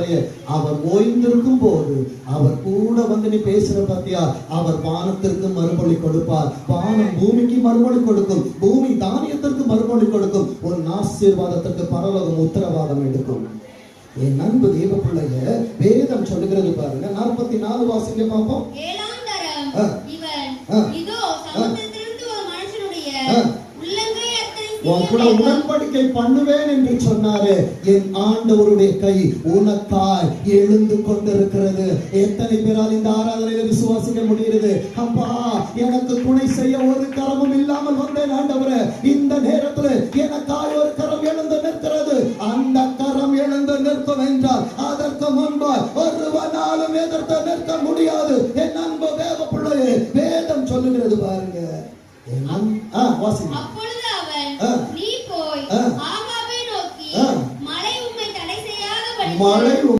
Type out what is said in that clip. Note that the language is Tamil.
பிள்ளையே, அவர் ஓய்ந்திருக்கும் போது அவர் கூட வந்து நீ பேசுற பாத்தியா, அவர் வானத்திற்கு மறுமொழி கொடுப்பார், வானம் பூமிக்கு மறுமொழி கொடுக்கும், பூமி தானியத்திற்கு மறுமொழி கொடுக்கும், ஒரு ஆசீர்வாதத்திற்கு பரலோகம் உத்தரவாதம் எடுக்கும். என் அன்பு தேவ பிள்ளைய, வேதம் சொல்லுகிறது பாருங்க, 44 வாசிங்க பார்ப்போம். உடன்படிக்கை பண்ணுவேன் என்று சொன்னாரு. என் ஆண்டவருடைய கை உனக்காய் எழுந்து கொண்டிருக்கிறது. எத்தனை பேரால் இந்த ஆராதனையில விசுவாசிக்க முடிகிறது? அப்பா, எனக்கு துணை செய்ய ஒரு கரமும் இல்லாமல் வந்தேன் ஆண்டவரே, இந்த நேரத்தில் எனக்காய் ஒரு கரம் எழுந்து நிற்கிறது. அந்த கரம் எழுந்து நிற்கும் என்றால் அதற்கு முன்பாய் ஒருவனாலும் எதிர்த்து நிற்க முடியாது. என் அன்பு தேவ பிள்ளையே, வேதம் சொல்லுகிறது பாருங்க. வாசிங்க.